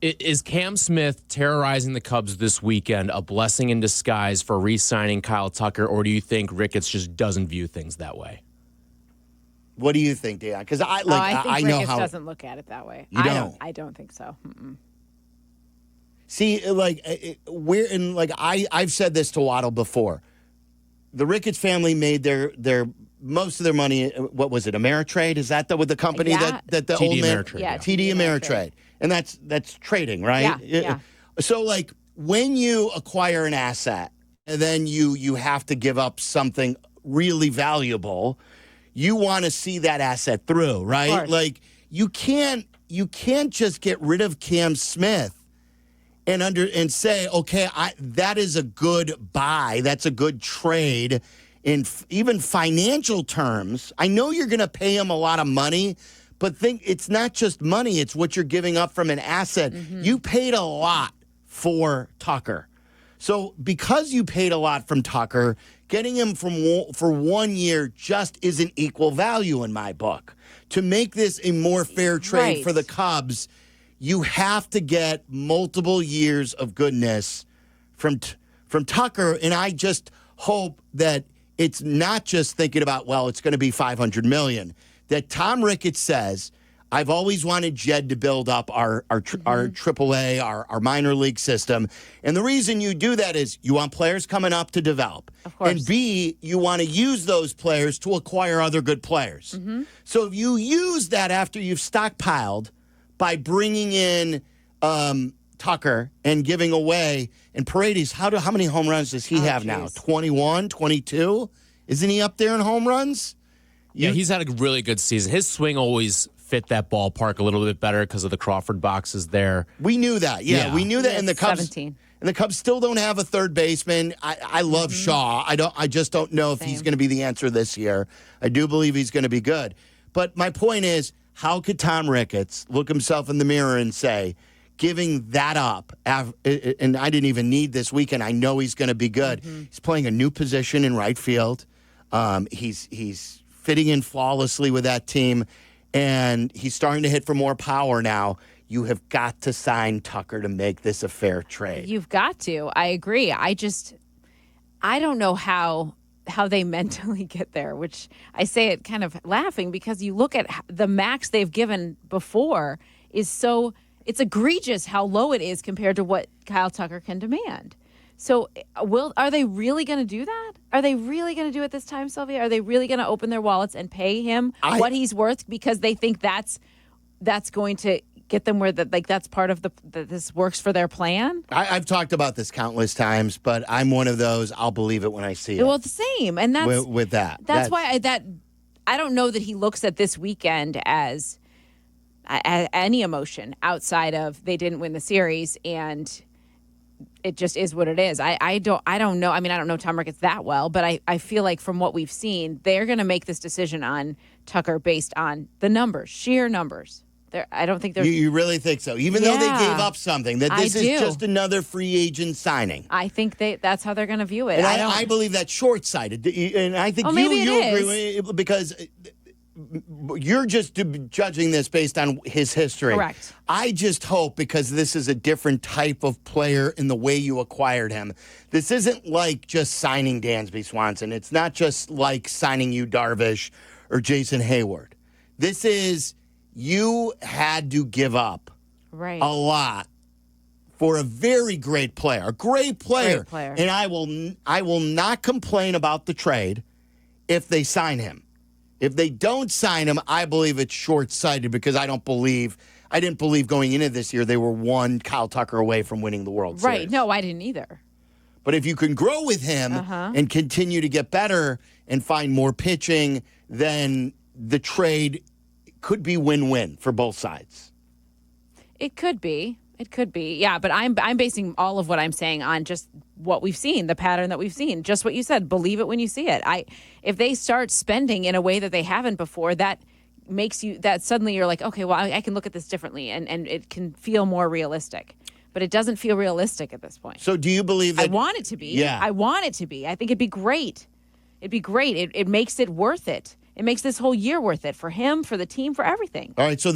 Is Cam Smith terrorizing the Cubs this weekend a blessing in disguise for re-signing Kyle Tucker, or do you think Ricketts just doesn't view things that way? What do you think, Dionne? Because I think know Ricketts how doesn't look at it that way. You don't? I don't think so. Mm-mm. See, I've said this to Waddle before. The Ricketts family made their most of their money. What was it? Ameritrade? Is that with the company that the TD old man? Ameritrade, yeah. TD Ameritrade, and that's trading, right? Yeah. So when you acquire an asset and then you have to give up something really valuable, you want to see that asset through, right? Like you can't just get rid of Cam Smith and say, okay, that is a good buy. That's a good trade in even financial terms. I know you're going to pay him a lot of money, but think it's not just money. It's what you're giving up from an asset. Mm-hmm. You paid a lot for Tucker. So because you paid a lot from Tucker, getting him for 1 year just isn't equal value in my book. To make this a more fair trade for the Cubs, you have to get multiple years of goodness from Tucker, and I just hope that it's not just thinking about, well, it's going to be $500 million. That Tom Ricketts says, I've always wanted Jed to build up our AAA, our minor league system. And the reason you do that is you want players coming up to develop. Of course. And B, you want to use those players to acquire other good players. Mm-hmm. So if you use that after you've stockpiled by bringing in Tucker and giving away, and Paredes, how many home runs does he have now? 21, 22? Isn't he up there in home runs? Yeah, he's had a really good season. His swing always fit that ballpark a little bit better because of the Crawford boxes there. We knew that. Yeah. We knew that. And the Cubs 17. And the Cubs still don't have a third baseman. I love Shaw. I just don't know if he's going to be the answer this year. I do believe he's going to be good. But my point is, how could Tom Ricketts look himself in the mirror and say, giving that up, and I didn't even need this weekend, I know he's going to be good. Mm-hmm. He's playing a new position in right field. He's fitting in flawlessly with that team, and he's starting to hit for more power now. You have got to sign Tucker to make this a fair trade. You've got to. I agree. I don't know how they mentally get there, which I say it kind of laughing because you look at the max they've given before is so, it's egregious how low it is compared to what Kyle Tucker can demand. So are they really going to do that? Are they really going to do it this time, Silvy? Are they really going to open their wallets and pay him what he's worth because they think that's going to get them where that's part of this works for their plan? I've talked about this countless times, but I'm one of those, I'll believe it when I see it. Well, the same. And that's with that. That's why I don't know that he looks at this weekend as any emotion outside of they didn't win the series and it just is what it is. I don't know. I mean, I don't know Tom Ricketts that well, but I feel like from what we've seen, they're going to make this decision on Tucker based on the numbers, sheer numbers. I don't think there's... You really think so? Even though they gave up something, that this is just another free agent signing. I think that's how they're going to view it. And I believe that's short-sighted. And I think you agree with it because you're just judging this based on his history. Correct. I just hope, because this is a different type of player in the way you acquired him, this isn't like just signing Dansby Swanson. It's not just like signing Yu Darvish or Jason Hayward. This is... You had to give up a lot for a very great player, a great player. And I will not complain about the trade if they sign him. If they don't sign him, I believe it's short-sighted because I didn't believe going into this year they were one Kyle Tucker away from winning the World Series. Right. No, I didn't either. But if you can grow with him and continue to get better and find more pitching, then the trade could be win-win for both sides. It could be. Yeah, but I'm basing all of what I'm saying on just what we've seen, the pattern that we've seen. Just what you said, believe it when you see it. If they start spending in a way that they haven't before, that makes that suddenly you're like, okay, well, I can look at this differently and it can feel more realistic. But it doesn't feel realistic at this point. So do you believe that... I want it to be. Yeah. I want it to be. I think it'd be great. It makes it worth it. It makes this whole year worth it for him, for the team, for everything. All right, so